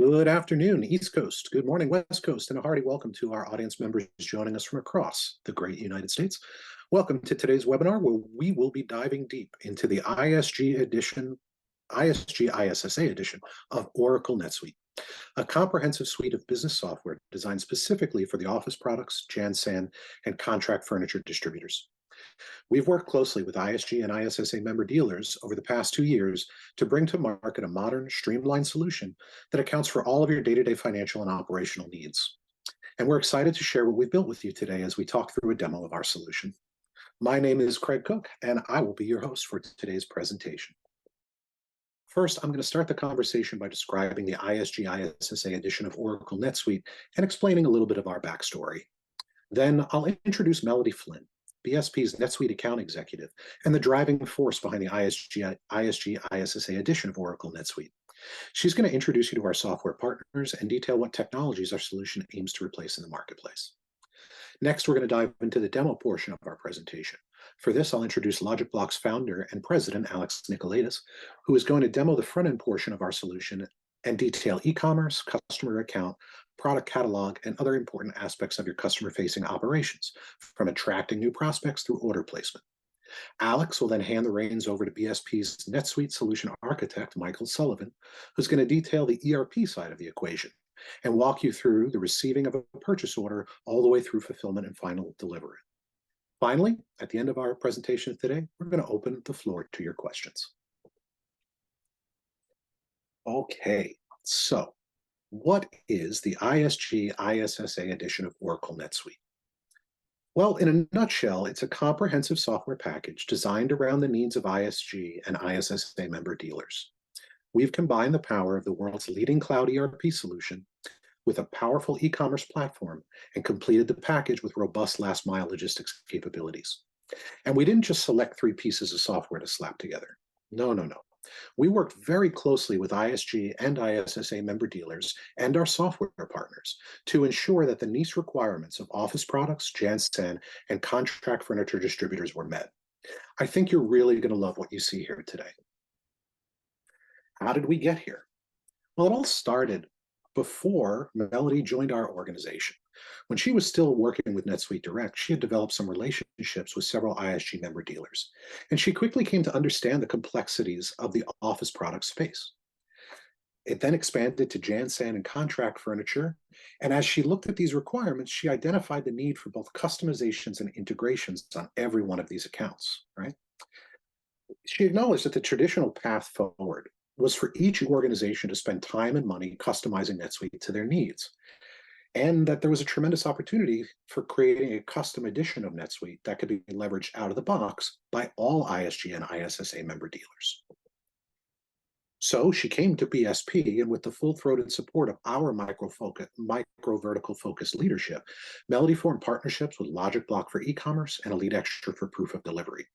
Good afternoon, East Coast. Good morning, West Coast, and a hearty welcome to our audience members joining us from across the great United States. Welcome to today's webinar, where we will be diving deep into the ISG ISSA edition of Oracle NetSuite, a comprehensive suite of business software designed specifically for the office products, Jansan, and contract furniture distributors. We've worked closely with ISG and ISSA member dealers over the past 2 years to bring to market a modern, streamlined solution that accounts for all of your day-to-day financial and operational needs. And we're excited to share what we've built with you today as we talk through a demo of our solution. My name is Craig Cook, and I will be your host for today's presentation. First, I'm going to start the conversation by describing the ISG ISSA edition of Oracle NetSuite and explaining a little bit of our backstory. Then I'll introduce Melody Flynn, BSP's NetSuite account executive, and the driving force behind the ISG ISSA edition of Oracle NetSuite. She's going to introduce you to our software partners and detail what technologies our solution aims to replace in the marketplace. Next, we're going to dive into the demo portion of our presentation. For this, I'll introduce Logicblock's founder and president, Alex Nicolaitis, who is going to demo the front-end portion of our solution and detail e-commerce, customer account, product catalog, and other important aspects of your customer-facing operations, from attracting new prospects through order placement. Alex will then hand the reins over to BSP's NetSuite solution architect, Michael Sullivan, who's going to detail the ERP side of the equation and walk you through the receiving of a purchase order all the way through fulfillment and final delivery. Finally, at the end of our presentation today, we're going to open the floor to your questions. Okay, so what is the ISG ISSA edition of Oracle NetSuite? Well, in a nutshell, it's a comprehensive software package designed around the needs of ISG and ISSA member dealers. We've combined the power of the world's leading cloud ERP solution with a powerful e-commerce platform and completed the package with robust last-mile logistics capabilities. And we didn't just select 3 pieces of software to slap together. No. We worked very closely with ISG and ISSA member dealers and our software partners to ensure that the niche requirements of office products, Jansan, and contract furniture distributors were met. I think you're really going to love what you see here today. How did we get here? Well, it all started before Melody joined our organization. When she was still working with NetSuite Direct, she had developed some relationships with several ISG member dealers, and she quickly came to understand the complexities of the office product space. It then expanded to Jansan and contract furniture, and as she looked at these requirements, she identified the need for both customizations and integrations on every one of these accounts, right? She acknowledged that the traditional path forward was for each organization to spend time and money customizing NetSuite to their needs, and that there was a tremendous opportunity for creating a custom edition of NetSuite that could be leveraged out of the box by all ISG and ISSA member dealers. So she came to BSP, and with the full-throated support of our micro-vertical focused leadership, Melody formed partnerships with Logicblock for e-commerce and Elite Extra for proof of delivery.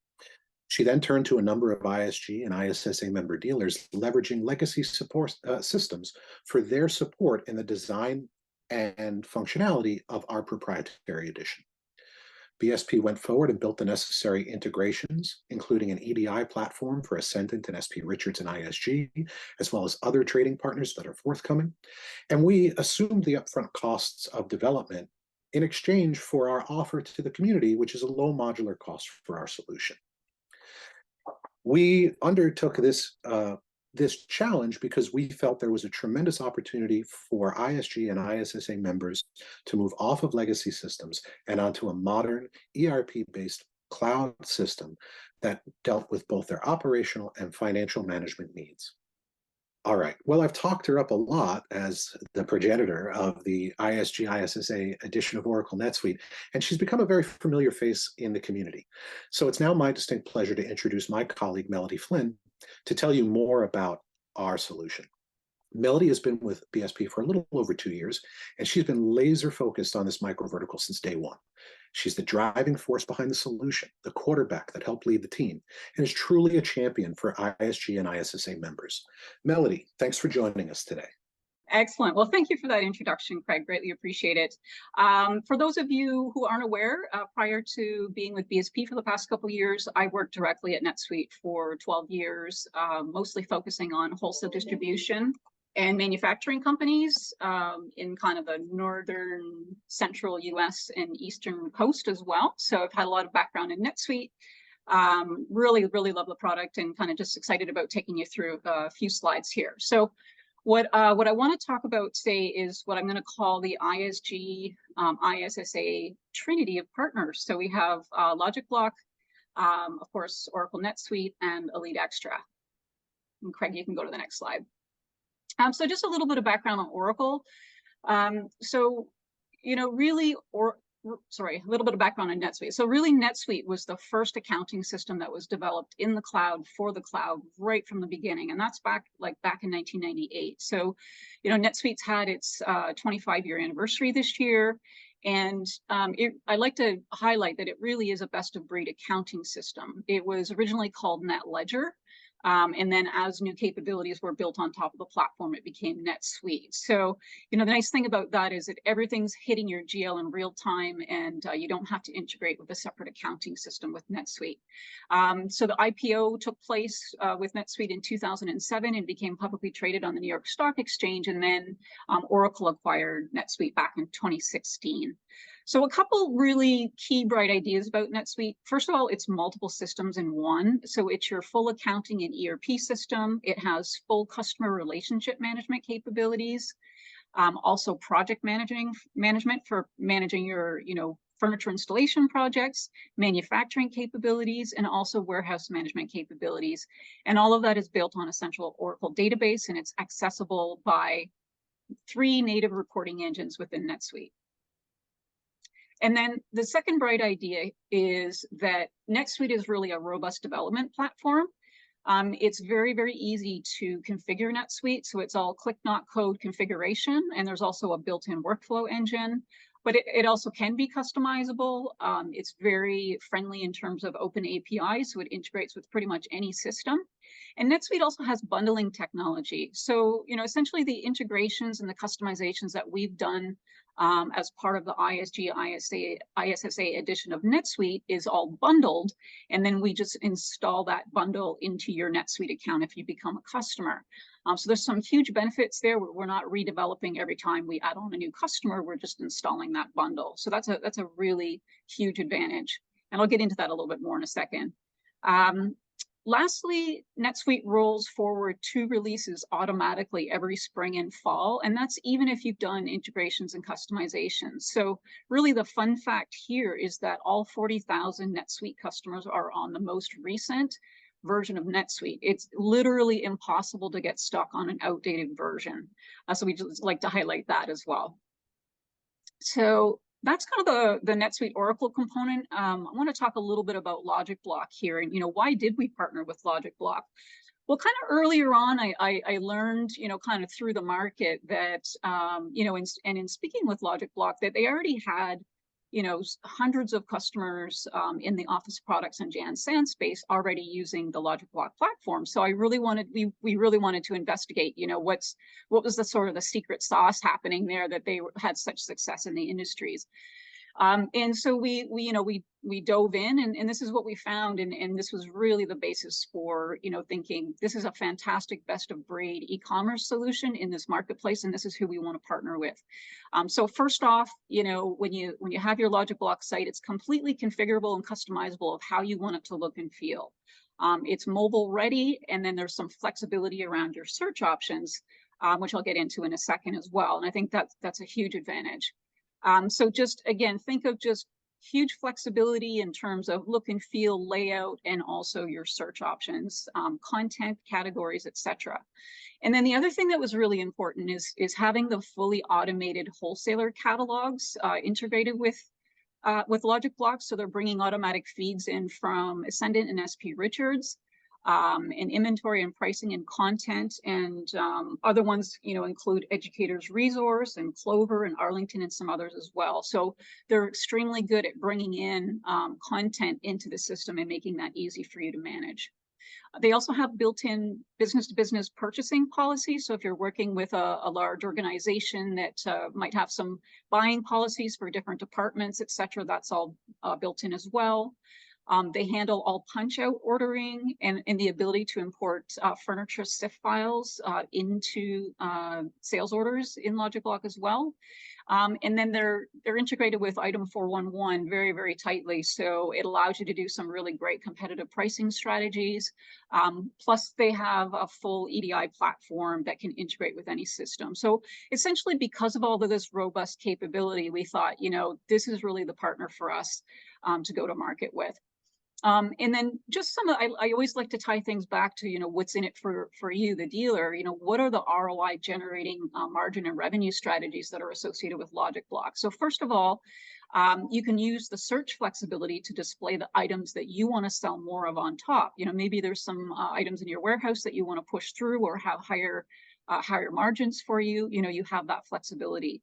She then turned to a number of ISG and ISSA member dealers, leveraging legacy support systems for their support in the design and functionality of our proprietary edition. BSP went forward and built the necessary integrations, including an EDI platform for Ascendant and SP Richards and ISG, as well as other trading partners that are forthcoming. And we assumed the upfront costs of development in exchange for our offer to the community, which is a low modular cost for our solution. We undertook this challenge because we felt there was a tremendous opportunity for ISG and ISSA members to move off of legacy systems and onto a modern ERP-based cloud system that dealt with both their operational and financial management needs. All right, well, I've talked her up a lot as the progenitor of the ISG ISSA edition of Oracle NetSuite, and she's become a very familiar face in the community. So it's now my distinct pleasure to introduce my colleague, Melody Flynn, to tell you more about our solution. Melody has been with BSP for a little over 2 years, and she's been laser focused on this micro vertical since day one. She's the driving force behind the solution, the quarterback that helped lead the team, and is truly a champion for ISG and ISSA members. Melody, thanks for joining us today. Excellent. Well, thank you for that introduction, Craig. Greatly appreciate it. For those of you who aren't aware, prior to being with BSP for the past couple of years, I worked directly at NetSuite for 12 years, mostly focusing on wholesale distribution and manufacturing companies in kind of the northern, central US and eastern coast as well. So I've had a lot of background in NetSuite. Really love the product, and kind of just excited about taking you through a few slides here. So what I want to talk about today is what I'm going to call the ISG, ISSA trinity of partners. So we have Logicblock, of course, Oracle NetSuite, and Elite Extra. And Craig, you can go to the next slide. So just a little bit of background on Oracle. So, you know, really, a little bit of background on NetSuite. So really, NetSuite was the first accounting system that was developed in the cloud for the cloud right from the beginning, and that's back in 1998. So, you know, NetSuite's had its 25-year anniversary this year, and I like to highlight that it really is a best-of-breed accounting system. It was originally called NetLedger. And then as new capabilities were built on top of the platform, it became NetSuite. So, you know, the nice thing about that is that everything's hitting your GL in real time, and you don't have to integrate with a separate accounting system with NetSuite. So the IPO took place with NetSuite in 2007 and became publicly traded on the New York Stock Exchange. And then Oracle acquired NetSuite back in 2016. So a couple really key bright ideas about NetSuite. First of all, it's multiple systems in one. So it's your full accounting and ERP system. It has full customer relationship management capabilities. Also project management for managing your, you know, furniture installation projects, manufacturing capabilities, and also warehouse management capabilities. And all of that is built on a central Oracle database, and it's accessible by 3 native reporting engines within NetSuite. And then the second bright idea is that NetSuite is really a robust development platform. It's very easy to configure NetSuite. So it's all click, not code configuration. And there's also a built-in workflow engine, but it also can be customizable. It's very friendly in terms of open APIs, so it integrates with pretty much any system. And NetSuite also has bundling technology. So, you know, essentially the integrations and the customizations that we've done as part of the ISG, ISSA edition of NetSuite is all bundled, and then we just install that bundle into your NetSuite account if you become a customer. So there's some huge benefits there. We're not redeveloping every time we add on a new customer. We're just installing that bundle. So that's a really huge advantage, and I'll get into that a little bit more in a second. Lastly, NetSuite rolls forward 2 releases automatically every spring and fall, and that's even if you've done integrations and customizations. So really the fun fact here is that all 40,000 NetSuite customers are on the most recent version of NetSuite. It's literally impossible to get stuck on an outdated version. So we just like to highlight that as well. So that's kind of the NetSuite Oracle component. I want to talk a little bit about Logicblock here, and, you know, why did we partner with Logicblock? Well, kind of earlier on, I learned, you know, kind of through the market that, you know, in speaking with Logicblock, that they already had, you know, hundreds of customers in the office products and Jan San space already using the Logicblock platform. So we really wanted to investigate, you know, what was the sort of the secret sauce happening there that they had such success in the industries. And so we dove in, and this is what we found, and this was really the basis for, you know, thinking this is a fantastic best of breed e-commerce solution in this marketplace, and this is who we want to partner with. So first off, you know, when you have your Logicblock site, it's completely configurable and customizable of how you want it to look and feel. It's mobile ready, and then there's some flexibility around your search options, which I'll get into in a second as well. And I think that's a huge advantage. So just, again, think of just huge flexibility in terms of look and feel, layout, and also your search options, content, categories, etc. And then the other thing that was really important is having the fully automated wholesaler catalogs integrated with Logicblock. So they're bringing automatic feeds in from Ascendant and SP Richards. And inventory and pricing and content, and other ones, you know, include Educators Resource and Clover and Arlington and some others as well. So they're extremely good at bringing in content into the system and making that easy for you to manage. They also have built-in business-to-business purchasing policies. So if you're working with a large organization that might have some buying policies for different departments, et cetera, that's all built in as well. They handle all punch-out ordering and the ability to import furniture SIF files into sales orders in Logicblock as well. And then they're integrated with Item 411 very, very tightly. So it allows you to do some really great competitive pricing strategies. Plus, they have a full EDI platform that can integrate with any system. So essentially, because of all of this robust capability, we thought, this is really the partner for us to go to market with. And then just I always like to tie things back to, what's in it for you, the dealer. What are the ROI generating margin and revenue strategies that are associated with Logicblock? So first of all, you can use the search flexibility to display the items that you want to sell more of on top. Maybe there's some items in your warehouse that you want to push through or have higher margins for you. You have that flexibility.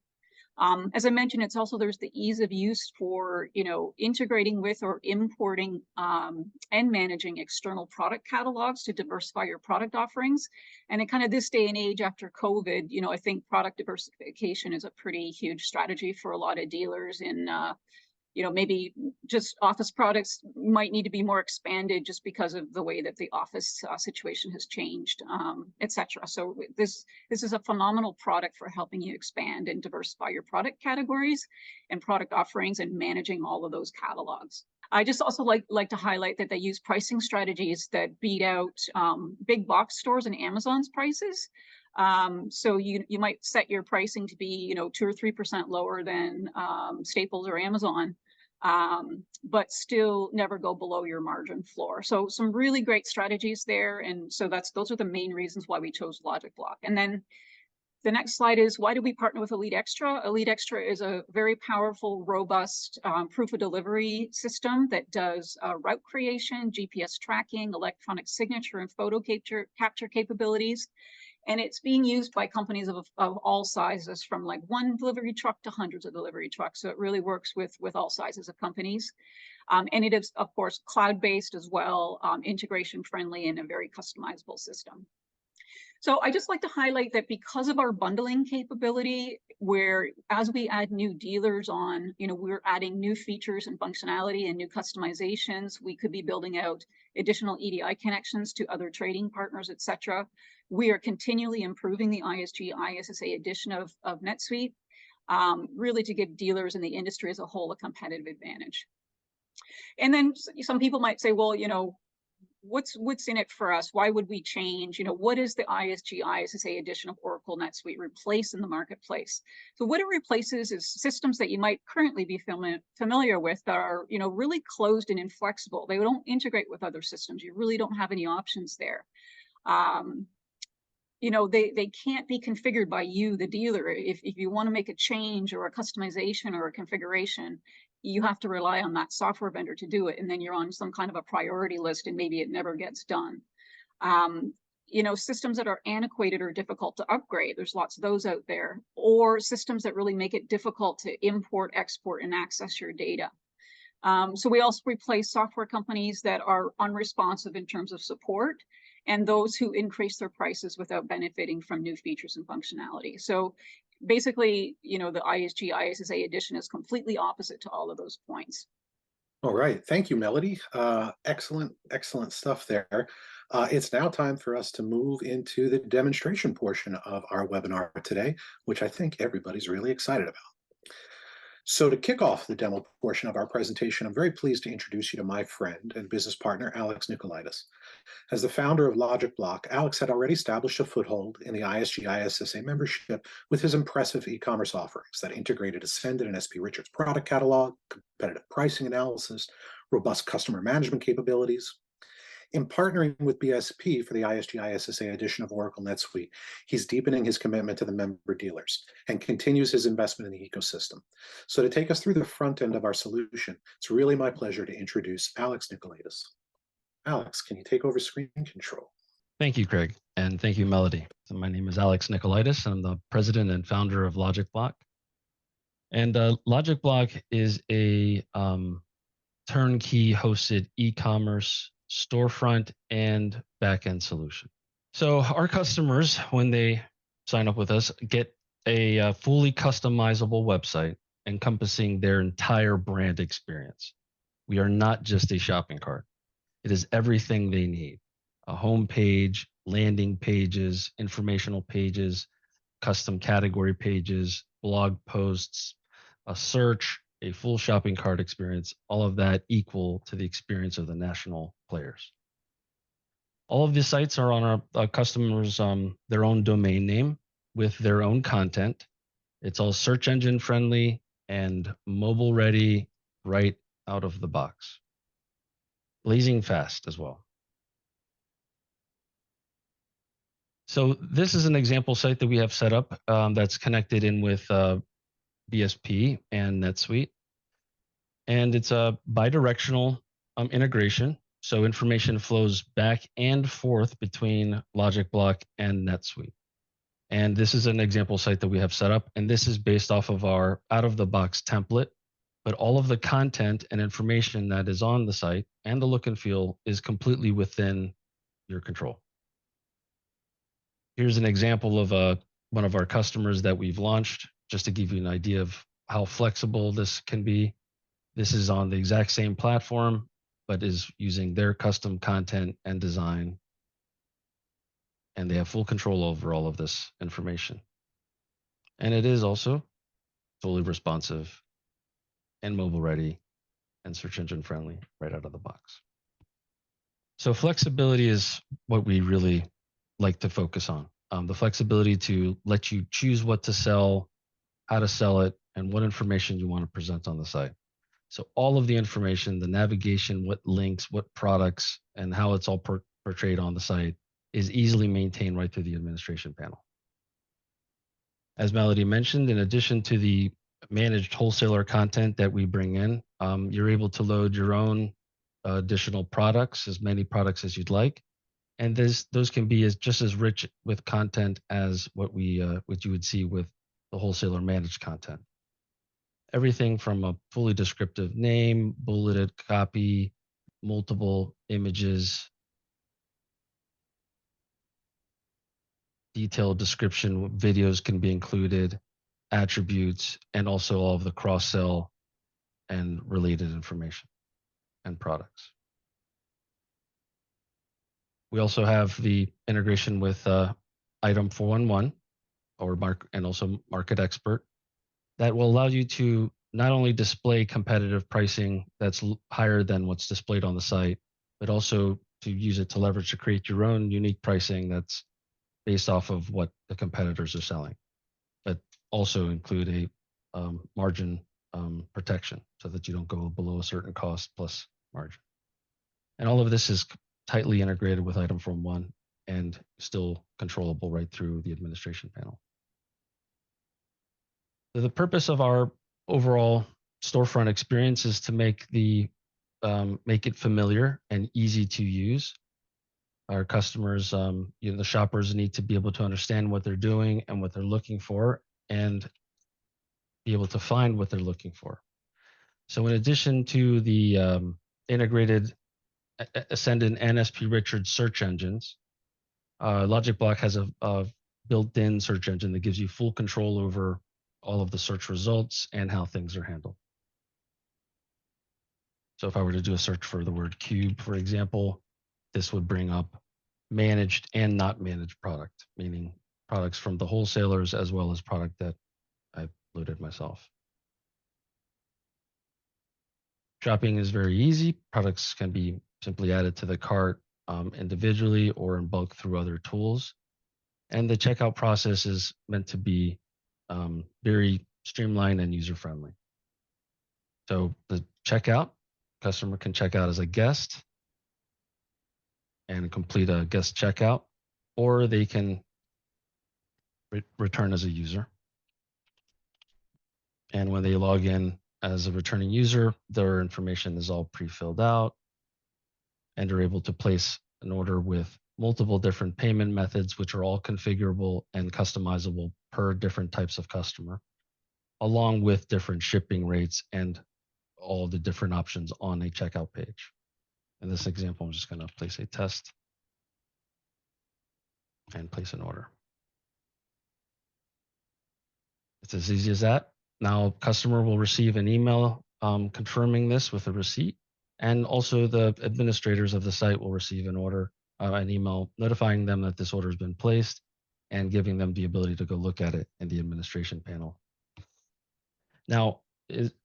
As I mentioned, there's the ease of use for, integrating with or importing and managing external product catalogs to diversify your product offerings. And in kind of this day and age after COVID, I think product diversification is a pretty huge strategy for a lot of dealers in, maybe just office products might need to be more expanded just because of the way that the office situation has changed, et cetera. So this is a phenomenal product for helping you expand and diversify your product categories and product offerings and managing all of those catalogs. I just also like to highlight that they use pricing strategies that beat out big box stores and Amazon's prices. So you might set your pricing to be, 2 or 3% lower than Staples or Amazon, but still never go below your margin floor. So some really great strategies there. And so those are the main reasons why we chose Logicblock. And then the next slide is, why do we partner with Elite Extra? Elite Extra is a very powerful, robust proof of delivery system that does route creation, GPS tracking, electronic signature, and photo capture capabilities. And it's being used by companies of all sizes, from like one delivery truck to hundreds of delivery trucks. So it really works with all sizes of companies. And it is, of course, cloud-based as well, integration friendly, and a very customizable system. So I just like to highlight that because of our bundling capability, where as we add new dealers on, we're adding new features and functionality and new customizations. We could be building out additional EDI connections to other trading partners, et cetera. We are continually improving the ISG ISSA edition of NetSuite, really to give dealers in the industry as a whole a competitive advantage. And then some people might say, well, what's in it for us? Why would we change? What is the ISG ISSA edition of Oracle NetSuite replace in the marketplace? So what it replaces is systems that you might currently be familiar with that are, really closed and inflexible. They don't integrate with other systems. You really don't have any options there. They can't be configured by you, the dealer. If you want to make a change or a customization or a configuration, you have to rely on that software vendor to do it. And then you're on some kind of a priority list and maybe it never gets done. Systems that are antiquated or difficult to upgrade, there's lots of those out there, or systems that really make it difficult to import, export, and access your data. So we also replace software companies that are unresponsive in terms of support, and those who increase their prices without benefiting from new features and functionality. So basically, the ISG ISSA edition is completely opposite to all of those points. All right. Thank you, Melody. Excellent stuff there. It's now time for us to move into the demonstration portion of our webinar today, which I think everybody's really excited about. So to kick off the demo portion of our presentation, I'm very pleased to introduce you to my friend and business partner, Alex Nicolaitis. As the founder of Logicblock, Alex had already established a foothold in the ISG ISSA membership with his impressive e-commerce offerings that integrated Ascended and SP Richards product catalog, competitive pricing analysis, robust customer management capabilities. In partnering with BSP for the ISG ISSA edition of Oracle NetSuite, he's deepening his commitment to the member dealers and continues his investment in the ecosystem. So to take us through the front end of our solution, it's really my pleasure to introduce Alex Nicolaitis. Alex, can you take over screen control? Thank you, Craig, and thank you, Melody. So my name is Alex Nicolaitis. I'm the president and founder of Logicblock. And Logicblock is a turnkey hosted e-commerce storefront and backend solution. So our customers, when they sign up with us, get a fully customizable website encompassing their entire brand experience. We are not just a shopping cart. It is everything they need. A home page, landing pages, informational pages, custom category pages, blog posts, a search, a full shopping cart experience, all of that equal to the experience of the national players. All of these sites are on our customers' their own domain name with their own content. It's all search engine friendly and mobile ready right out of the box. Blazing fast as well. So this is an example site that we have set up that's connected in with BSP and NetSuite. And it's a bidirectional integration. So information flows back and forth between Logicblock and NetSuite. And this is an example site that we have set up. And this is based off of our out-of-the-box template. But all of the content and information that is on the site and the look and feel is completely within your control. Here's an example of one of our customers that we've launched, just to give you an idea of how flexible this can be. This is on the exact same platform, but is using their custom content and design. And they have full control over all of this information. And it is also fully responsive and mobile ready and search engine friendly right out of the box. So flexibility is what we really like to focus on. The flexibility to let you choose what to sell, how to sell it, and what information you want to present on the site. So all of the information, the navigation, what links, what products, and how it's all portrayed on the site is easily maintained right through the administration panel. As Melody mentioned, in addition to the managed wholesaler content that we bring in, you're able to load your own additional products, as many products as you'd like. And those can be just as rich with content as what you would see with the wholesaler managed content. Everything from a fully descriptive name, bulleted copy, multiple images, detailed description, videos can be included, attributes, and also all of the cross-sell and related information and products. We also have the integration with Item 411 and also Market Expert that will allow you to not only display competitive pricing that's higher than what's displayed on the site, but also to use it to leverage to create your own unique pricing that's based off of what the competitors are selling, but also include a margin protection so that you don't go below a certain cost plus margin. And all of this is tightly integrated with Item 411 and still controllable right through the administration panel. So the purpose of our overall storefront experience is to make it familiar and easy to use. Our customers, the shoppers need to be able to understand what they're doing and what they're looking for and be able to find what they're looking for. So in addition to the integrated Ascendant and SP Richards search engines, Logicblock has a built-in search engine that gives you full control over all of the search results and how things are handled. So if I were to do a search for the word cube, for example, this would bring up managed and not managed product, meaning products from the wholesalers as well as product that I've loaded myself. Shopping is very easy. Products can be simply added to the cart individually or in bulk through other tools. And the checkout process is meant to be very streamlined and user-friendly. So the checkout, customer can check out as a guest and complete a guest checkout, or they can return as a user. And when they log in as a returning user, their information is all pre-filled out, and they're able to place an order with multiple different payment methods, which are all configurable and customizable per different types of customer, along with different shipping rates and all the different options on a checkout page. In this example, I'm just going to place a test and place an order. It's as easy as that. Now, customer will receive an email confirming this with a receipt, And also the administrators of the site will receive an email notifying them that this order has been placed and giving them the ability to go look at it in the administration panel. Now,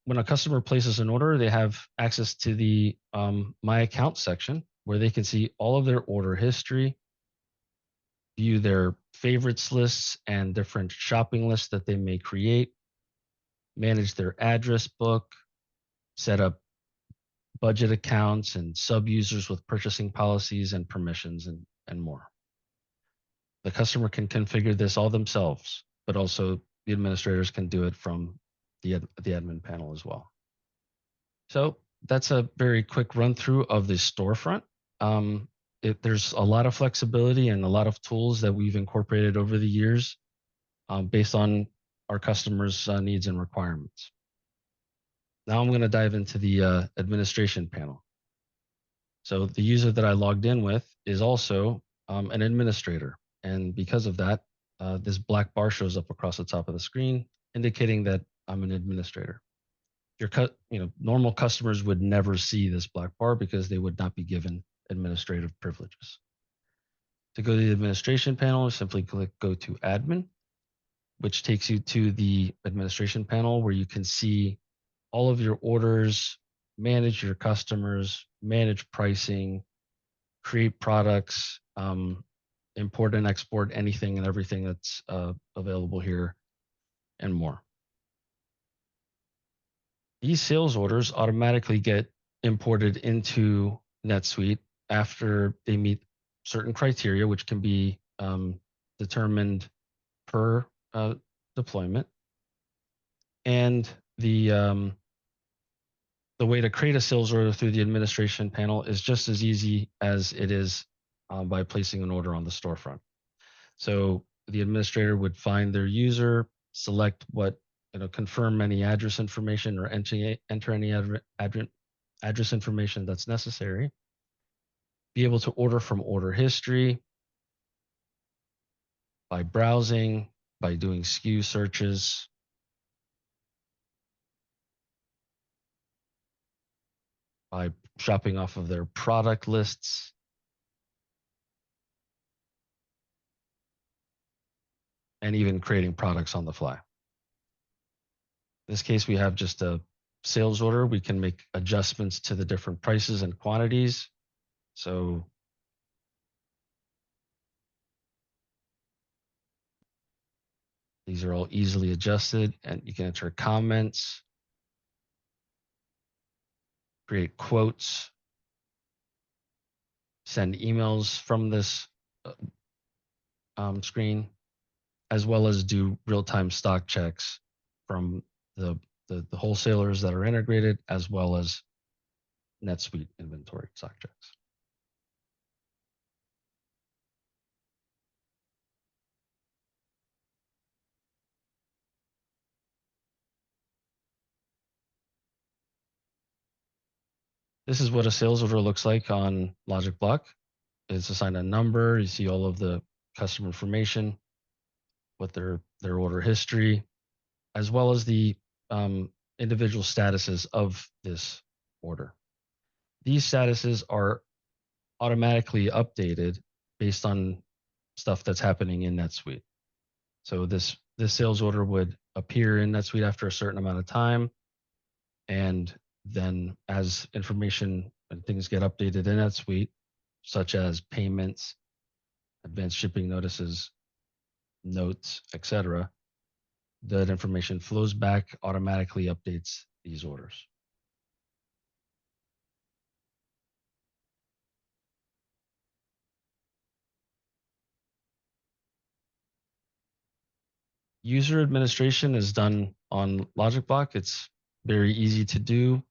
when a customer places an order, they have access to the My Account section where they can see all of their order history, view their favorites lists and different shopping lists that they may create, manage their address book, set up budget accounts and sub-users with purchasing policies and permissions and more. The customer can configure this all themselves, but also the administrators can do it from the admin panel as well. So that's a very quick run through of the storefront. There's a lot of flexibility and a lot of tools that we've incorporated over the years based on our customers' needs and requirements. Now I'm going to dive into the administration panel. So the user that I logged in with is also an administrator. And because of that, this black bar shows up across the top of the screen, indicating that I'm an administrator. Normal customers would never see this black bar because they would not be given administrative privileges. To go to the administration panel, simply click Go to Admin, which takes you to the administration panel where you can see all of your orders, manage your customers, manage pricing, create products, import and export anything and everything that's available here, and more. These sales orders automatically get imported into NetSuite after they meet certain criteria, which can be determined per deployment. And the way to create a sales order through the administration panel is just as easy as it is by placing an order on the storefront. So the administrator would find their user, select confirm any address information or enter any address information that's necessary, be able to order from order history by browsing, by doing SKU searches, by shopping off of their product lists, and even creating products on the fly. In this case, we have just a sales order. We can make adjustments to the different prices and quantities. So these are all easily adjusted, and you can enter comments, create quotes, send emails from this screen, as well as do real-time stock checks from the wholesalers that are integrated, as well as NetSuite inventory stock checks. This is what a sales order looks like on Logicblock. It's assigned a number. You see all of the customer information, what their order history, as well as the individual statuses of this order. These statuses are automatically updated based on stuff that's happening in NetSuite. So this sales order would appear in NetSuite after a certain amount of time, and then as information and things get updated in NetSuite, such as payments, advanced shipping notices, notes, etc., that information flows back, automatically updates these orders. User administration is done on Logicblock. It's very easy to do.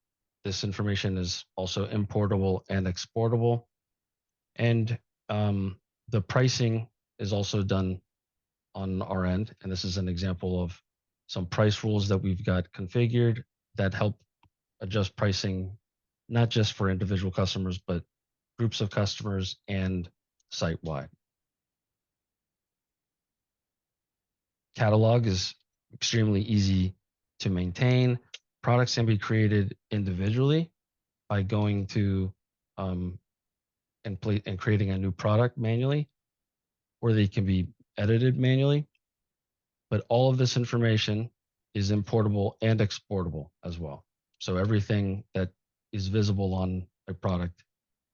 This information is also importable and exportable. And the pricing is also done on our end. And this is an example of some price rules that we've got configured that help adjust pricing, not just for individual customers, but groups of customers and site-wide. Catalog is extremely easy to maintain. Products can be created individually, by going to and creating a new product manually, or they can be edited manually. But all of this information is importable and exportable as well. So everything that is visible on a product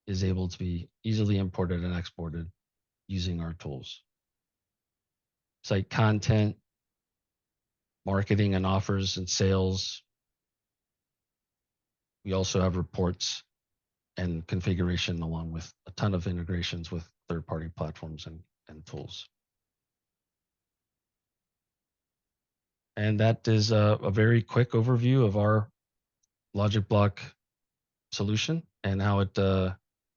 is able to be easily imported and exported using our tools. Site content, marketing and offers and sales. We also have reports and configuration along with a ton of integrations with third-party platforms and tools. And that is a very quick overview of our Logicblock solution and how it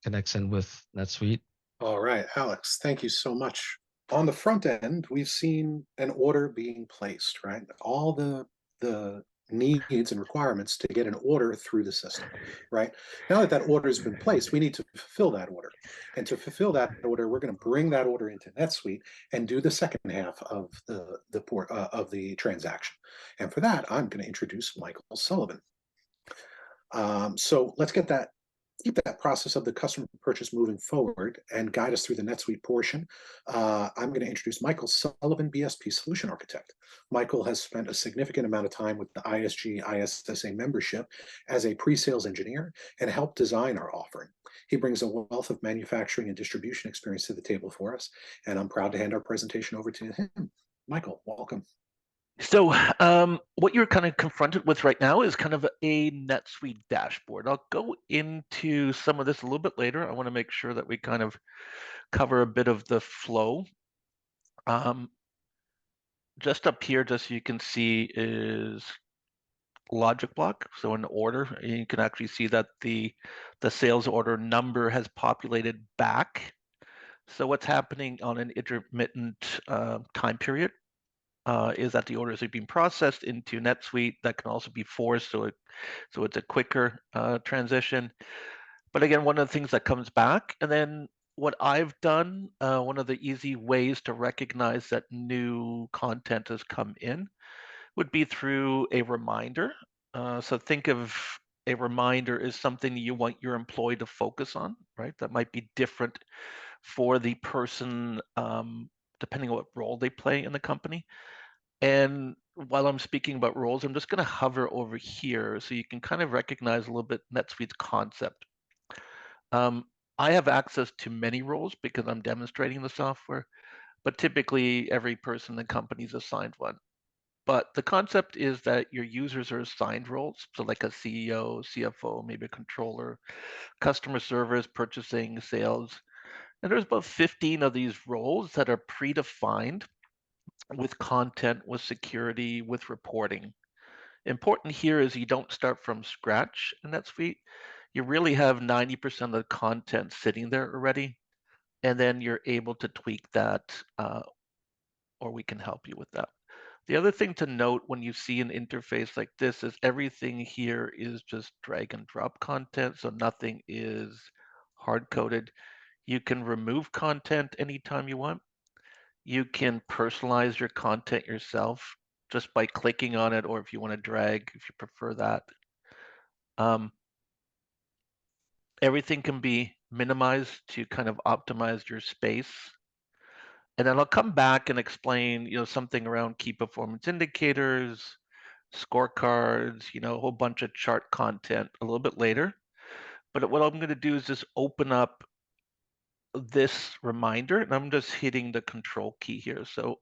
connects in with NetSuite. All right, Alex, thank you so much. On the front end, we've seen an order being placed, right? All the needs and requirements to get an order through the system, right? Now that that order has been placed, we need to fulfill that order. And to fulfill that order, we're going to bring that order into NetSuite and do the second half of the transaction. And for that, I'm going to introduce Michael Sullivan. So let's keep that process of the customer purchase moving forward and guide us through the NetSuite portion. I'm going to introduce Michael Sullivan, BSP Solution Architect. Michael has spent a significant amount of time with the ISG, ISSA membership as a pre-sales engineer and helped design our offering. He brings a wealth of manufacturing and distribution experience to the table for us, and I'm proud to hand our presentation over to him. Michael, welcome. So what you're kind of confronted with right now is kind of a NetSuite dashboard. I'll go into some of this a little bit later. I want to make sure that we kind of cover a bit of the flow. Just up here, just so you can see, is Logicblock. So in order, you can actually see that the sales order number has populated back. So what's happening on an intermittent time period is that the orders are being processed into NetSuite. That can also be forced, so it's a quicker transition. But again, one of the things that comes back, and then what I've done, one of the easy ways to recognize that new content has come in would be through a reminder. So think of a reminder as something you want your employee to focus on, right? That might be different for the person, depending on what role they play in the company. And while I'm speaking about roles, I'm just going to hover over here so you can kind of recognize a little bit NetSuite's concept. I have access to many roles because I'm demonstrating the software, but typically every person in the company is assigned one. But the concept is that your users are assigned roles, so like a CEO, CFO, maybe a controller, customer service, purchasing, sales. And there's about 15 of these roles that are predefined with content, with security, with reporting. Important here is you don't start from scratch in NetSuite. You really have 90% of the content sitting there already, and then you're able to tweak that, or we can help you with that. The other thing to note when you see an interface like this is everything here is just drag and drop content, so nothing is hard-coded. You can remove content anytime you want. You can personalize your content yourself just by clicking on it, or if you want to drag, if you prefer that. Everything can be minimized to kind of optimize your space. And then I'll come back and explain, something around key performance indicators, scorecards, a whole bunch of chart content a little bit later. But what I'm going to do is just open up this reminder, and I'm just hitting the control key here. So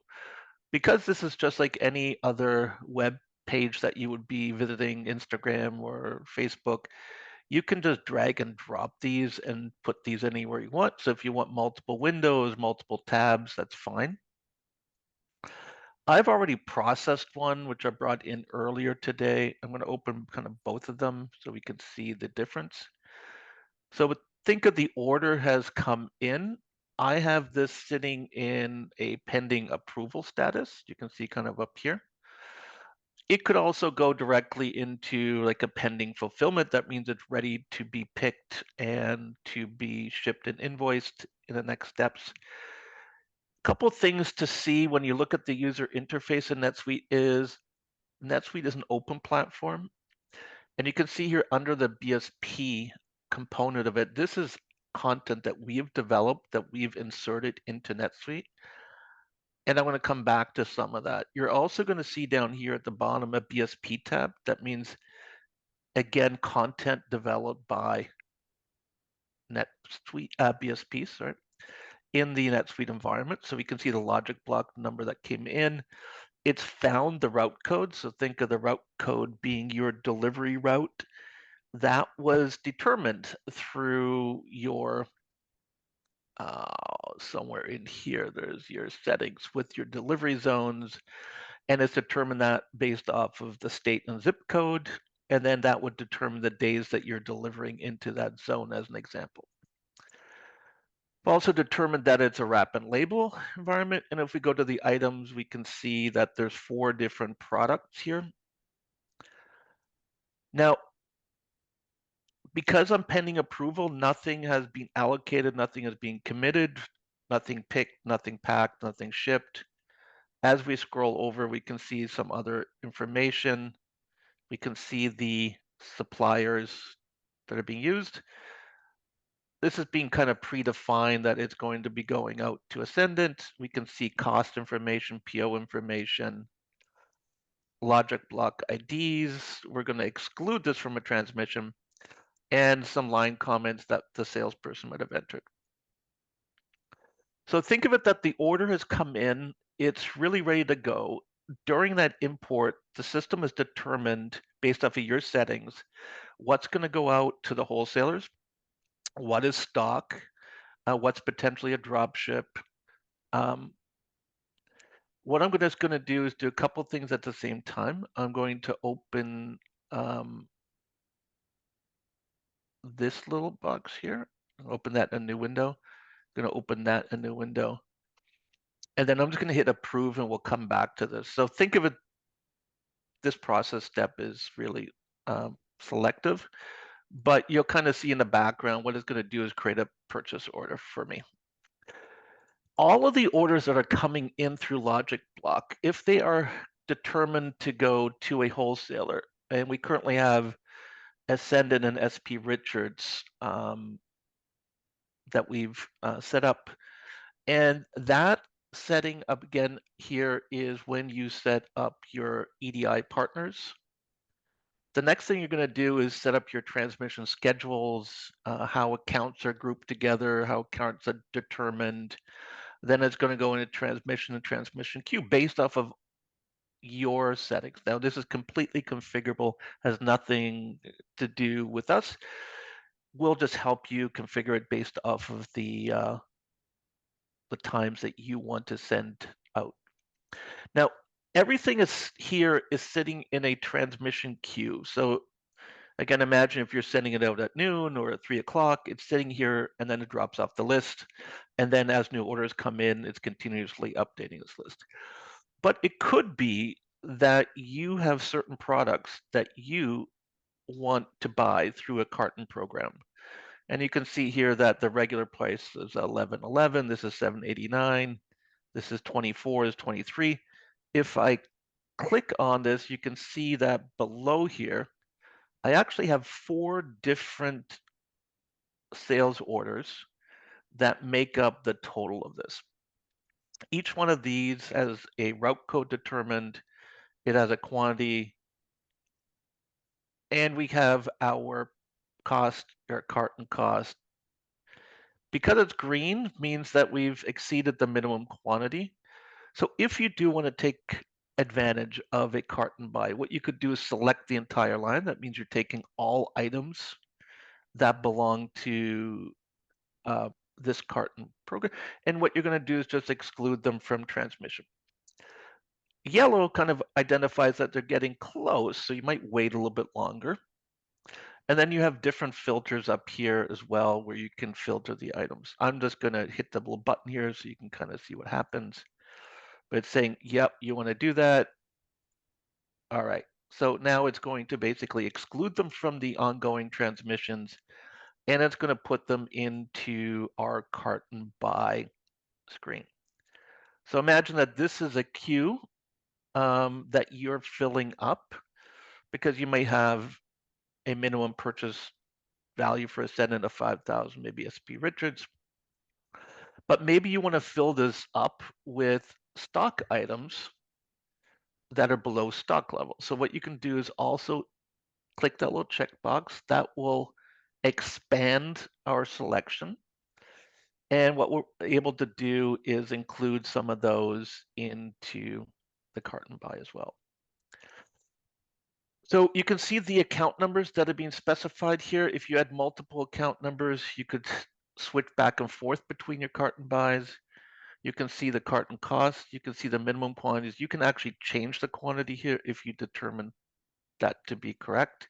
because this is just like any other web page that you would be visiting, Instagram or Facebook, you can just drag and drop these and put these anywhere you want. So if you want multiple windows, multiple tabs, that's fine. I've already processed one, which I brought in earlier today. I'm going to open kind of both of them so we can see the difference. So think of the order has come in. I have this sitting in a pending approval status. You can see kind of up here. It could also go directly into like a pending fulfillment. That means it's ready to be picked and to be shipped and invoiced in the next steps. A couple things to see when you look at the user interface in NetSuite is an open platform. And you can see here under the BSP component of it, this is content that we have developed, that we've inserted into NetSuite. And I'm going to come back to some of that. You're also going to see down here at the bottom a BSP tab. That means, again, content developed by NetSuite, BSP, sorry, in the NetSuite environment. So we can see the Logicblock number that came in. It's found the route code. So think of the route code being your delivery route. That was determined through your, somewhere in here, there's your settings with your delivery zones. And it's determined that based off of the state and zip code. And then that would determine the days that you're delivering into that zone as an example. We've also determined that it's a wrap and label environment. And if we go to the items, we can see that there's 4 different products here. Now, because I'm pending approval, nothing has been allocated, nothing is being committed, nothing picked, nothing packed, nothing shipped. As we scroll over, we can see some other information. We can see the suppliers that are being used. This is being kind of predefined that it's going to be going out to Ascendant. We can see cost information, PO information, Logicblock IDs. We're going to exclude this from a transmission, and some line comments that the salesperson might have entered. So think of it that the order has come in, it's really ready to go. During that import, the system is determined based off of your settings, what's going to go out to the wholesalers, what is stock, what's potentially a drop ship. What I'm just going to do is do a couple things at the same time. I'm going to open this little box here, open that in a new window. I'm going to open that in a new window. And then I'm just going to hit approve and we'll come back to this. So think of it, this process step is really selective, but you'll kind of see in the background what it's going to do is create a purchase order for me. All of the orders that are coming in through Logicblock, if they are determined to go to a wholesaler, and we currently have Ascendant and SP Richards that we've set up, and that setting up again here is when you set up your EDI partners. The next thing you're going to do is set up your transmission schedules, how accounts are grouped together, how accounts are determined. Then it's going to go into transmission and transmission queue based off of your settings. Now, this is completely configurable, has nothing to do with us. We'll just help you configure it based off of the times that you want to send out. Now, everything is here is sitting in a transmission queue. So again, imagine if you're sending it out at noon or at 3 o'clock, it's sitting here and then it drops off the list. And then as new orders come in, it's continuously updating this list. But it could be that you have certain products that you want to buy through a carton program. And you can see here that the regular price is $11.11. This is $7.89. This is 24 is 23. If I click on this, you can see that below here, I actually have 4 different sales orders that make up the total of this. Each one of these has a route code determined. It has a quantity, and we have our cost, or carton cost. Because it's green means that we've exceeded the minimum quantity. So if you do want to take advantage of a Carton-Buy, what you could do is select the entire line. That means you're taking all items that belong to this carton program. And what you're going to do is just exclude them from transmission. Yellow kind of identifies that they're getting close, so you might wait a little bit longer. And then you have different filters up here as well where you can filter the items. I'm just going to hit the little button here so you can kind of see what happens. But it's saying, yep, you want to do that. All right. So now it's going to basically exclude them from the ongoing transmissions, and it's going to put them into our Carton-Buy screen. So imagine that this is a queue that you're filling up, because you may have a minimum purchase value for Ascendant of 5,000, maybe SP Richards. But maybe you want to fill this up with stock items that are below stock level. So what you can do is also click that little checkbox that will expand our selection. And what we're able to do is include some of those into the Carton-Buy as well. So you can see the account numbers that are being specified here. If you had multiple account numbers, you could switch back and forth between your Carton-Buys. You can see the carton cost. You can see the minimum quantities. You can actually change the quantity here if you determine that to be correct.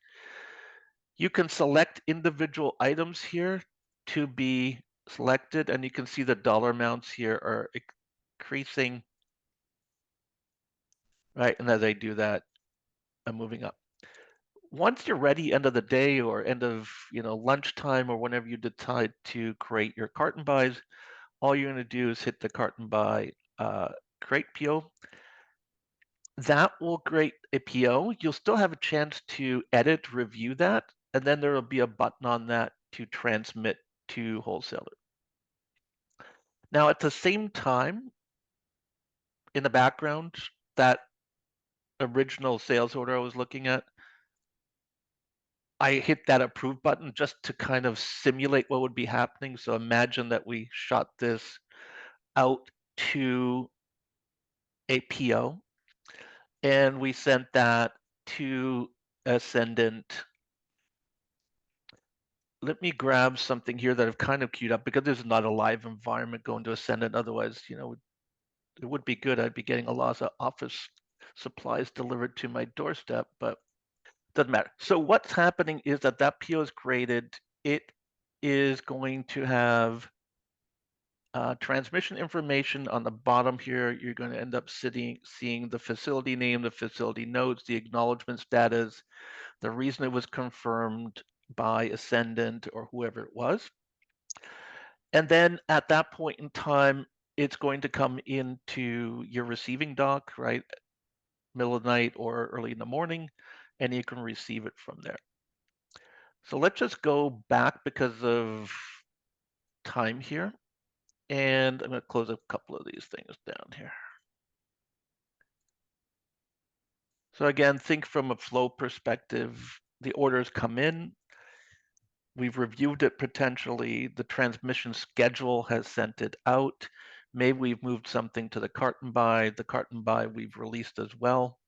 You can select individual items here to be selected, and you can see the dollar amounts here are increasing, right? And as I do that, I'm moving up. Once you're ready, end of the day or end of lunchtime or whenever you decide to create your Carton-Buys, all you're going to do is hit the Carton-Buy create PO. That will create a PO. You'll still have a chance to edit, review that, and then there will be a button on that to transmit to wholesaler. Now, at the same time, in the background, that original sales order I was looking at, I hit that approve button just to kind of simulate what would be happening. So imagine that we shot this out to a PO and we sent that to Ascendant. Let me grab something here that I've kind of queued up because there's not a live environment going to Ascendant. Otherwise, it would be good. I'd be getting a lot of office supplies delivered to my doorstep, but doesn't matter. So what's happening is that PO is created. It is going to have transmission information on the bottom here. You're going to end up seeing the facility name, the facility notes, the acknowledgement status, the reason it was confirmed by Ascendant or whoever it was. And then at that point in time, it's going to come into your receiving dock, right? Middle of the night or early in the morning, and you can receive it from there. So let's just go back because of time here. And I'm going to close a couple of these things down here. So again, think from a flow perspective. The orders come in. We've reviewed it potentially. The transmission schedule has sent it out. Maybe we've moved something to the Carton-Buy. The Carton-Buy we've released as well.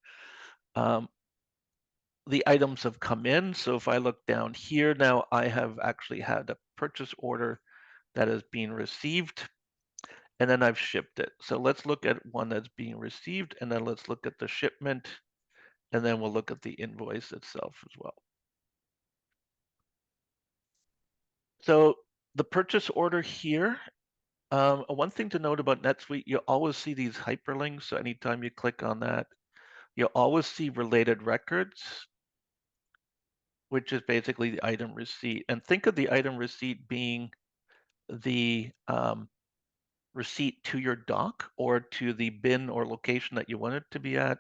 The items have come in. So if I look down here now, I have actually had a purchase order that is being received, and then I've shipped it. So let's look at one that's being received, and then let's look at the shipment, and then we'll look at the invoice itself as well. So the purchase order here, one thing to note about NetSuite, you'll always see these hyperlinks. So anytime you click on that, you'll always see related records, which is basically the item receipt. And think of the item receipt being the receipt to your dock or to the bin or location that you want it to be at.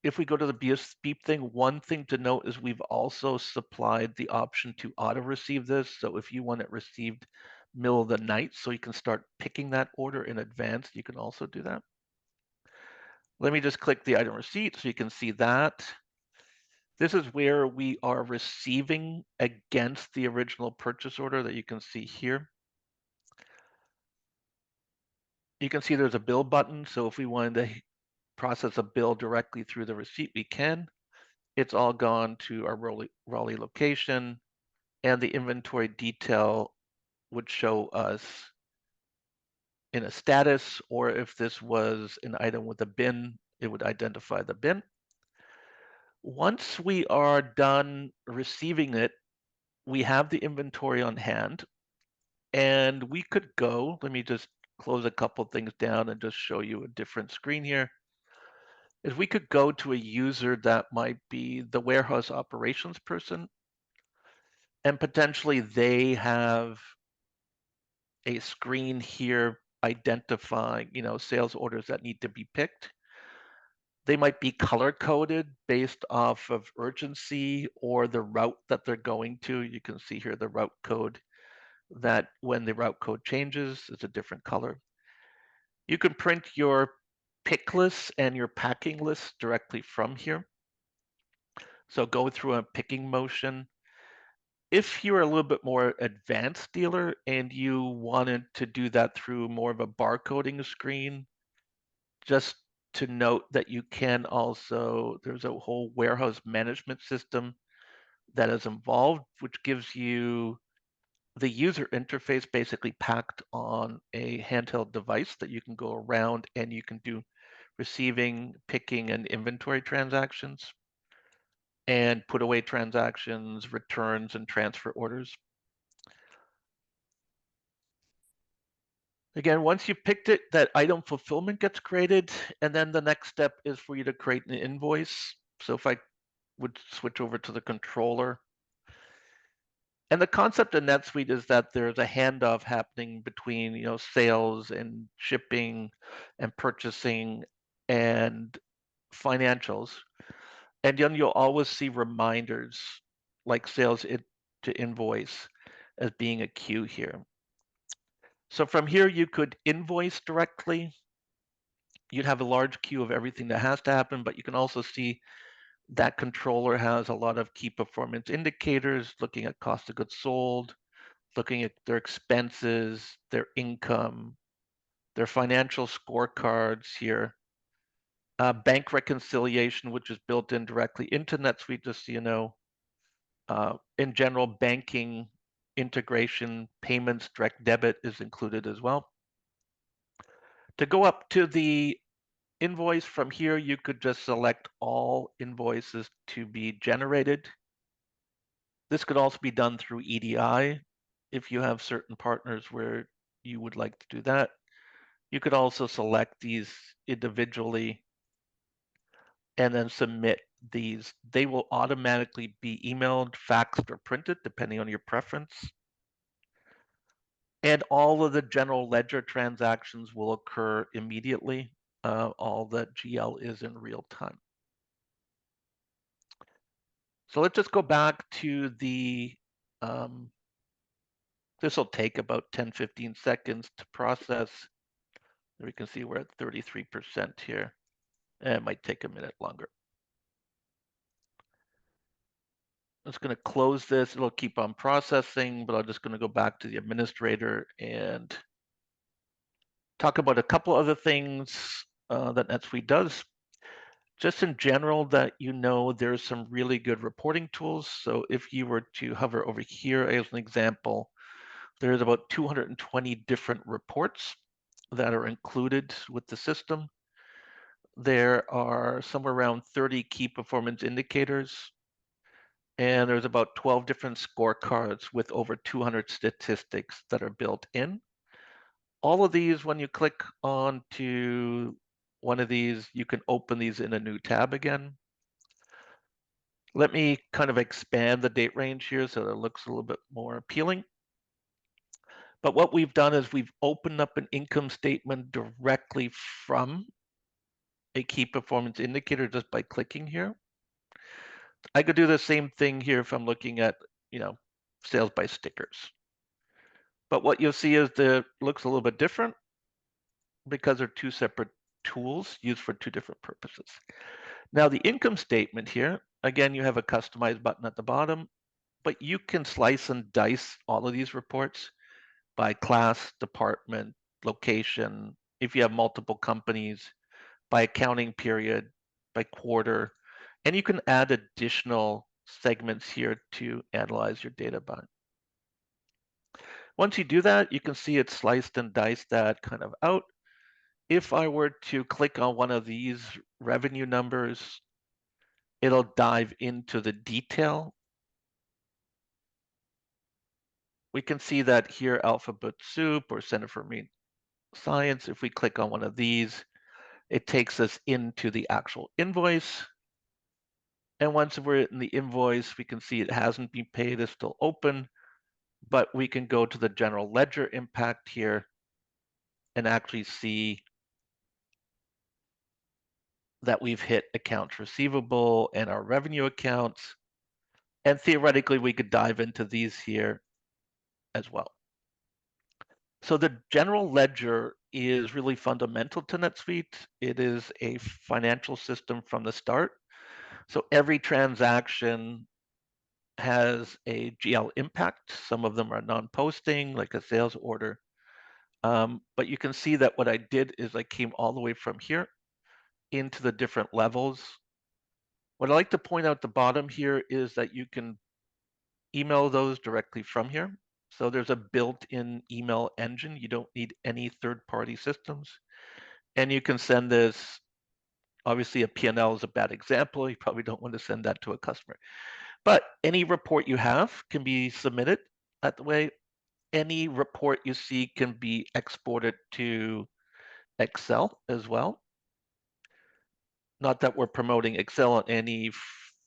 If we go to the beep thing, one thing to note is we've also supplied the option to auto receive this. So if you want it received middle of the night, so you can start picking that order in advance, you can also do that. Let me just click the item receipt so you can see that. This is where we are receiving against the original purchase order that you can see here. You can see there's a bill button. So if we wanted to process a bill directly through the receipt, we can. It's all gone to our Raleigh location, and the inventory detail would show us in a status, or if this was an item with a bin, it would identify the bin. Once we are done receiving it, we have the inventory on hand, and we could go, let me just close a couple things down and just show you a different screen here, is we could go to a user that might be the warehouse operations person, and potentially they have a screen here identifying, sales orders that need to be picked. They might be color coded based off of urgency or the route that they're going to. You can see here the route code, that when the route code changes, it's a different color. You can print your pick lists and your packing lists directly from here. So go through a picking motion. If you're a little bit more advanced dealer and you wanted to do that through more of a barcoding screen, just to note that you can also, there's a whole warehouse management system that is involved, which gives you the user interface basically packed on a handheld device that you can go around and you can do receiving, picking, and inventory transactions, and put away transactions, returns, and transfer orders. Again, once you've picked it, that item fulfillment gets created, and then the next step is for you to create an invoice. So if I would switch over to the controller, and the concept in NetSuite is that there's a handoff happening between, you know, sales and shipping and purchasing and financials. And then you'll always see reminders like sales to invoice as being a queue here. So from here, you could invoice directly. You'd have a large queue of everything that has to happen, but you can also see that controller has a lot of key performance indicators, looking at cost of goods sold, looking at their expenses, their income, their financial scorecards here. Bank reconciliation, which is built in directly into NetSuite, just so you know. In general, banking integration, payments, direct debit is included as well. To go up to the invoice from here, you could just select all invoices to be generated. This could also be done through EDI if you have certain partners where you would like to do that. You could also select these individually and then submit these. They will automatically be emailed, faxed, or printed, depending on your preference. And all of the general ledger transactions will occur immediately. All the GL is in real time. So let's just go back to the, this will take about 10-15 seconds to process. We can see we're at 33% here. And it might take a minute longer. I'm just going to close this. It'll keep on processing, but I'm just going to go back to the administrator and talk about a couple other things that NetSuite does. Just in general, that you know, there's some really good reporting tools. So if you were to hover over here as an example, there's about 220 different reports that are included with the system. There are somewhere around 30 key performance indicators, and there's about 12 different scorecards with over 200 statistics that are built in. All of these, when you click on to one of these, you can open these in a new tab again. Let me kind of expand the date range here so that it looks a little bit more appealing. But what we've done is we've opened up an income statement directly from a key performance indicator just by clicking here. I could do the same thing here if I'm looking at, you know, sales by stickers. But what you'll see is that it looks a little bit different because they're two separate tools used for two different purposes. Now the income statement here, again, you have a customize button at the bottom, but you can slice and dice all of these reports by class, department, location, if you have multiple companies, by accounting period, by quarter, and you can add additional segments here to analyze your data by. Once you do that, you can see it sliced and diced that kind of out. If I were to click on one of these revenue numbers, it'll dive into the detail. We can see that here, Alphabet Soup or Center for Marine Science. If we click on one of these, it takes us into the actual invoice. And once we're in the invoice, we can see it hasn't been paid, it's still open, but we can go to the general ledger impact here and actually see that we've hit accounts receivable and our revenue accounts. And theoretically, we could dive into these here as well. So the general ledger is really fundamental to NetSuite. It is a financial system from the start. So every transaction has a GL impact. Some of them are non-posting, like a sales order. But you can see that what I did is I came all the way from here into the different levels. What I like to point out at the bottom here is that you can email those directly from here. So there's a built-in email engine. You don't need any third-party systems. And you can send this, obviously a P&L is a bad example. You probably don't want to send that to a customer. But any report you have can be submitted that way. Any report you see can be exported to Excel as well. Not that we're promoting Excel in any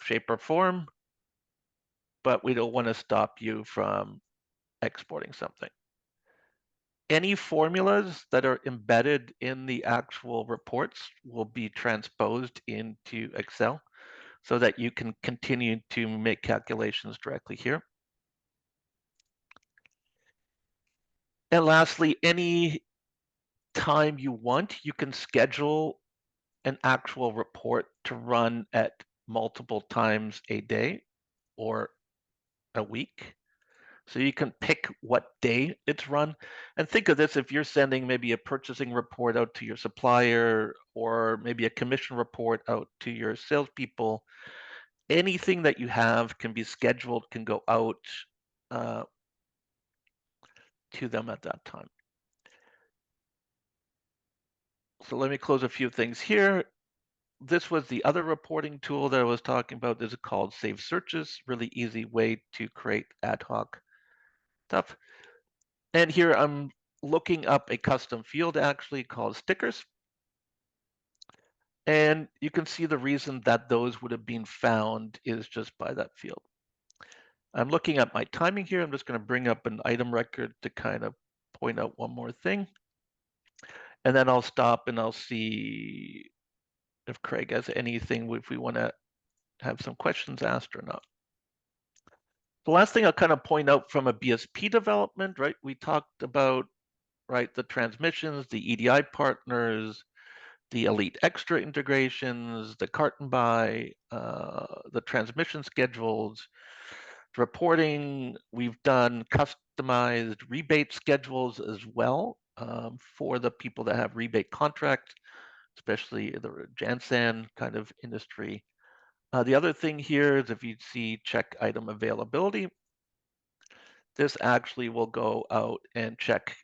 shape or form, but we don't want to stop you from exporting something. Any formulas that are embedded in the actual reports will be transposed into Excel so that you can continue to make calculations directly here. And lastly, any time you want, you can schedule an actual report to run at multiple times a day or a week. So you can pick what day it's run. And think of this, if you're sending maybe a purchasing report out to your supplier or maybe a commission report out to your salespeople, anything that you have can be scheduled, can go out to them at that time. So let me close a few things here. This was the other reporting tool that I was talking about. This is called Save Searches, really easy way to create ad hoc stuff. And here I'm looking up a custom field actually called stickers. And you can see the reason that those would have been found is just by that field. I'm looking at my timing here. I'm just going to bring up an item record to kind of point out one more thing. And then I'll stop and I'll see if Craig has anything, if we want to have some questions asked or not. The last thing I'll kind of point out from a BSP development, right? We talked about, right, the transmissions, the EDI partners, the Elite Extra integrations, the Carton-Buy, the transmission schedules, reporting. We've done customized rebate schedules as well for the people that have rebate contract, especially the Jansan kind of industry. The other thing here is if you see check item availability, this actually will go out and check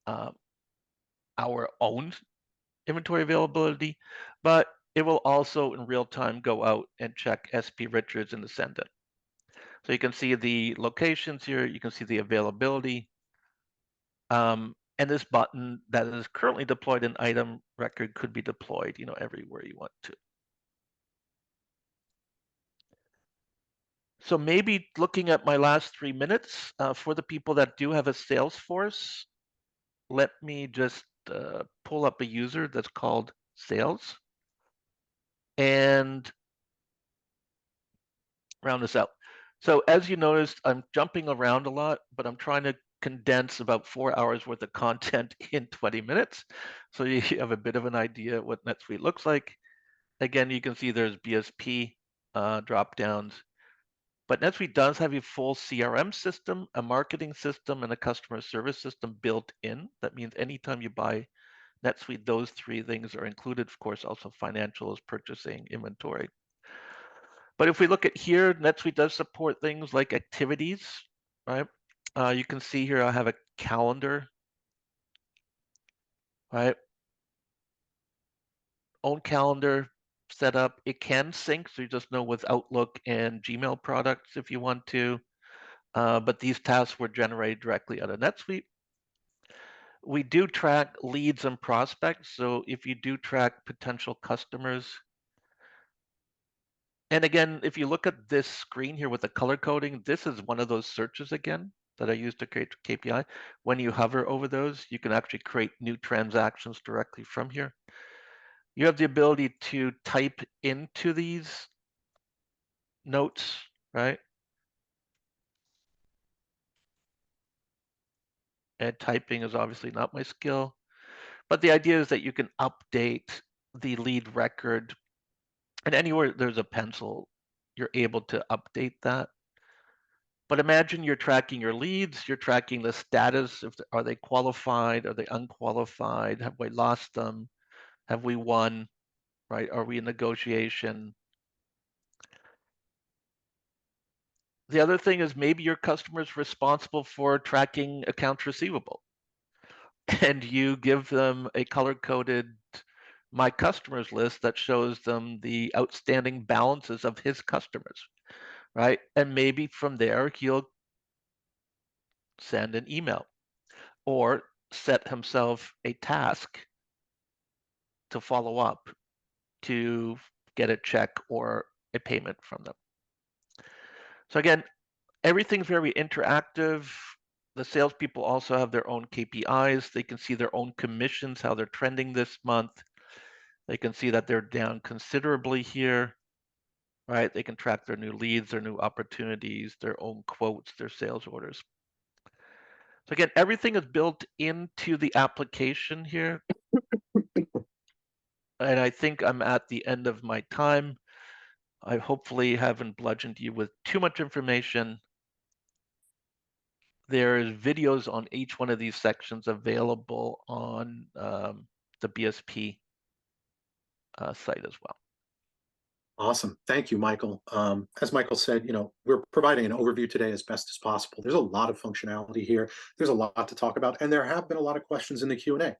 our own inventory availability, but it will also in real time go out and check SP Richards in the send-in. So you can see the locations here, you can see the availability, and this button that is currently deployed in item record could be deployed, everywhere you want to. So maybe looking at my last 3 minutes, for the people that do have a Salesforce, let me just pull up a user that's called sales and round this out. So as you noticed, I'm jumping around a lot, but I'm trying to condense about 4 hours worth of content in 20 minutes. So you have a bit of an idea what NetSuite looks like. Again, you can see there's BSP drop downs, but NetSuite does have a full CRM system, a marketing system, and a customer service system built in. That means anytime you buy NetSuite, those three things are included. Of course, also financials, purchasing, inventory. But if we look at here, NetSuite does support things like activities, right? You can see here I have a calendar, right? Own calendar set up. It can sync, so you just know with Outlook and Gmail products if you want to. But these tasks were generated directly out of NetSuite. We do track leads and prospects. So if you do track potential customers, and again, if you look at this screen here with the color coding, this is one of those searches again that I use to create KPI. When you hover over those, you can actually create new transactions directly from here. you have the ability to type into these notes, right? And typing is obviously not my skill, but the idea is that you can update the lead record, and anywhere there's a pencil, you're able to update that. But imagine you're tracking your leads, you're tracking the status, are they qualified, are they unqualified, have we lost them, have we won, right? Are we in negotiation? The other thing is maybe your customer is responsible for tracking accounts receivable, and you give them a color-coded My Customers list that shows them the outstanding balances of his customers, right? And maybe from there, he'll send an email or set himself a task to follow up to get a check or a payment from them. So again, everything's very interactive. The salespeople also have their own KPIs. They can see their own commissions, how they're trending this month. They can see that they're down considerably here, right? They can track their new leads, their new opportunities, their own quotes, their sales orders. So again, everything is built into the application here. And I think I'm at the end of my time. I hopefully haven't bludgeoned you with too much information. There's videos on each one of these sections available on the BSP site as well. Awesome. Thank you, Michael. As Michael said, we're providing an overview today as best as possible. There's a lot of functionality here. There's a lot to talk about, and there have been a lot of questions in the Q&A.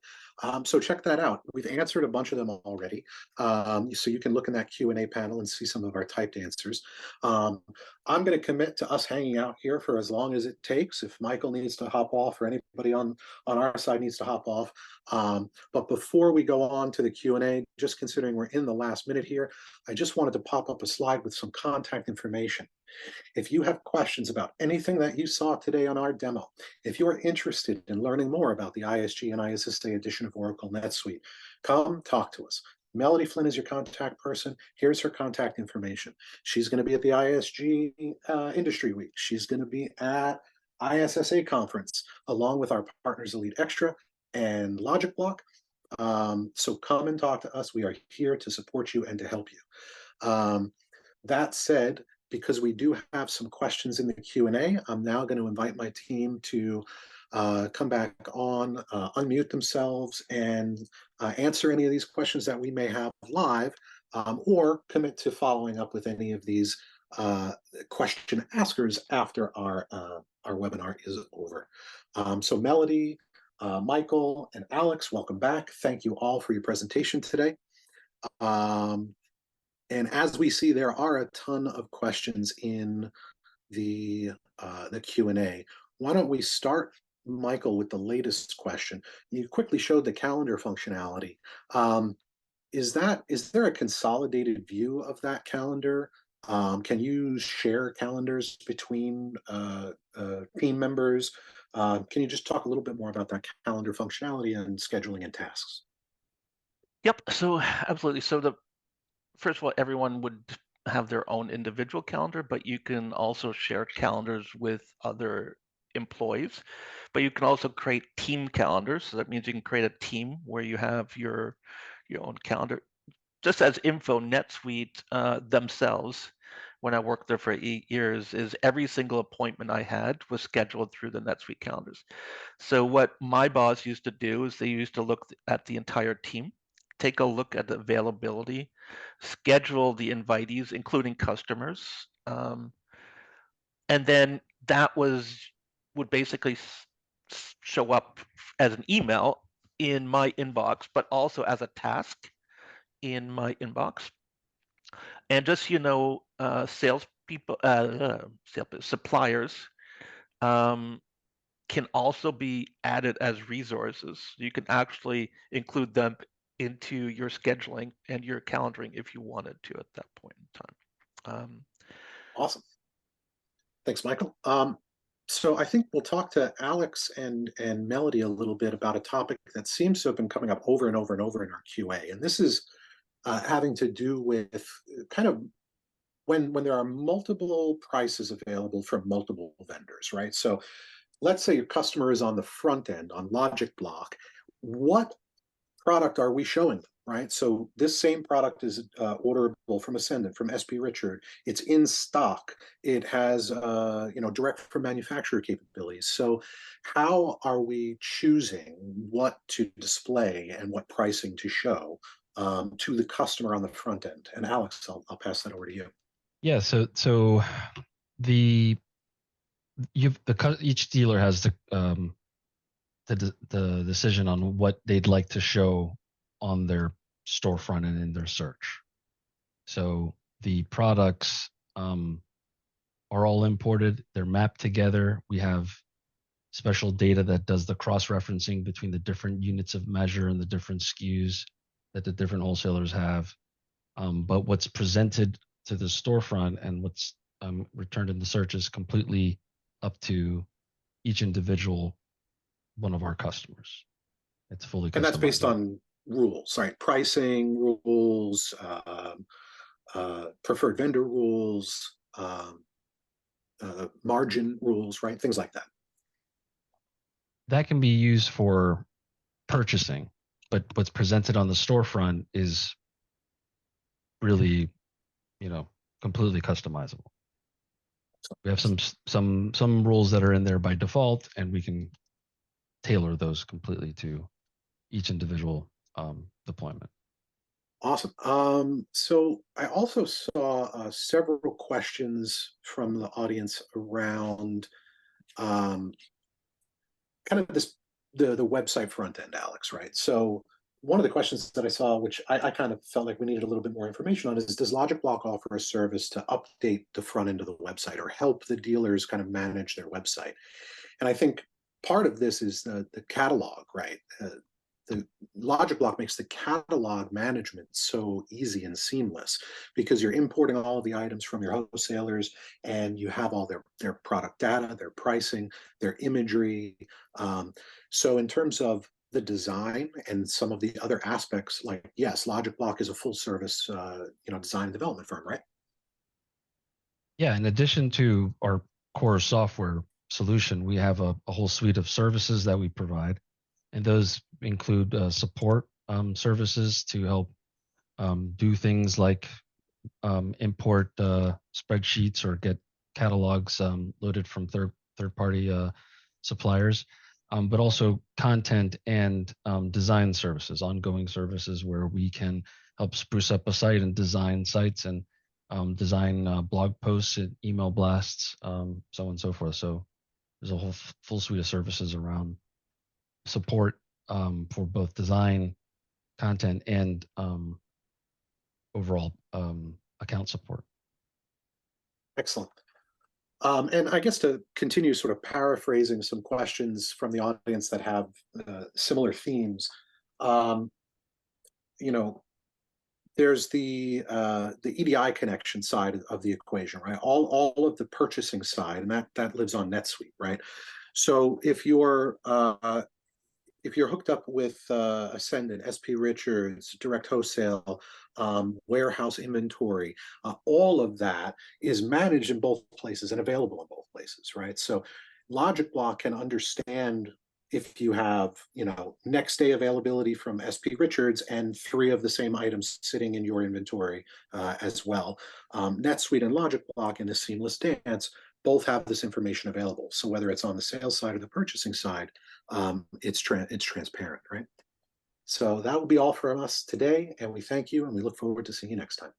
So check that out. We've answered a bunch of them already. So you can look in that Q&A panel and see some of our typed answers. I'm going to commit to us hanging out here for as long as it takes. If Michael needs to hop off or anybody on our side needs to hop off. But before we go on to the Q&A, just considering we're in the last minute here, I just wanted to pop up a slide with some contact information. If you have questions about anything that you saw today on our demo, if you are interested in learning more about the ISG and ISSA edition of Oracle NetSuite, come talk to us. Melody Flynn is your contact person. Here's her contact information. She's going to be at the ISG Industry Week. She's going to be at ISSA conference, along with our partners Elite Extra and Logicblock. So come and talk to us. We are here to support you and to help you. That said, because we do have some questions in the Q&A, I'm now going to invite my team to come back on, unmute themselves, and answer any of these questions that we may have live, or commit to following up with any of these question askers after our webinar is over. So Melody, Michael, and Alex, welcome back. Thank you all for your presentation today. And as we see, there are a ton of questions in the Q&A. Why don't we start, Michael, with the latest question? You quickly showed the calendar functionality. Is there a consolidated view of that calendar? Can you share calendars between team members? Can you just talk a little bit more about that calendar functionality and scheduling and tasks? Yep. So absolutely. So first of all, everyone would have their own individual calendar, but you can also share calendars with other employees. But you can also create team calendars. So that means you can create a team where you have your own calendar. Just as info, NetSuite themselves, when I worked there for 8 years, is every single appointment I had was scheduled through the NetSuite calendars. So what my boss used to do is they used to look at the entire team, take a look at the availability, schedule the invitees, including customers, and then that would basically show up as an email in my inbox, but also as a task in my inbox. And just so you know, suppliers can also be added as resources. You can actually include them into your scheduling and your calendaring if you wanted to at that point in time. Awesome. Thanks, Michael. So I think we'll talk to Alex and Melody a little bit about a topic that seems to have been coming up over and over and over in our QA. And this is having to do with kind of when there are multiple prices available from multiple vendors, right? So let's say your customer is on the front end on Logicblock. What product are we showing them, right? So this same product is orderable from Ascendant, from SP Richard. It's in stock. It has direct from manufacturer capabilities. So how are we choosing what to display and what pricing to show to the customer on the front end? And Alex, I'll pass that over to you. Yeah, so the each dealer has the decision on what they'd like to show on their storefront and in their search. So the products are all imported, they're mapped together. We have special data that does the cross-referencing between the different units of measure and the different SKUs that the different wholesalers have. But what's presented to the storefront and what's returned in the search is completely up to each individual one of our customers. It's fully customized. And that's based on rules, right? Pricing rules, preferred vendor rules, margin rules, right? Things like that. That can be used for purchasing, but what's presented on the storefront is really, completely customizable. We have some rules that are in there by default, and we can tailor those completely to each individual deployment. Awesome. So I also saw several questions from the audience around kind of the website front end, Alex, right? So one of the questions that I saw, which I kind of felt like we needed a little bit more information on, is does Logicblock offer a service to update the front end of the website or help the dealers kind of manage their website? And I think part of this is the catalog, right? The Logicblock makes the catalog management so easy and seamless because you're importing all the items from your wholesalers and you have all their product data, their pricing, their imagery. So in terms of the design and some of the other aspects, like, yes, Logicblock is a full service, design and development firm, right? Yeah, in addition to our core software solution, we have a whole suite of services that we provide. And those include support services to help do things like import spreadsheets or get catalogs loaded from third-party suppliers, but also content and design services, ongoing services where we can help spruce up a site and design sites and design blog posts and email blasts, so on and so forth. So there's a whole full suite of services around support for both design, content, and overall account support. Excellent. And I guess to continue sort of paraphrasing some questions from the audience that have similar themes, there's the EDI connection side of the equation, right? All of the purchasing side, and that lives on NetSuite, right? So if you're hooked up with Ascendant, SP Richards, direct wholesale, warehouse inventory, all of that is managed in both places and available in both places, right? So Logicblock can understand if you have, next day availability from SP Richards and 3 of the same items sitting in your inventory as well. NetSuite and Logicblock in a seamless dance both have this information available. So whether it's on the sales side or the purchasing side, it's transparent, right? So that will be all from us today, and we thank you, and we look forward to seeing you next time.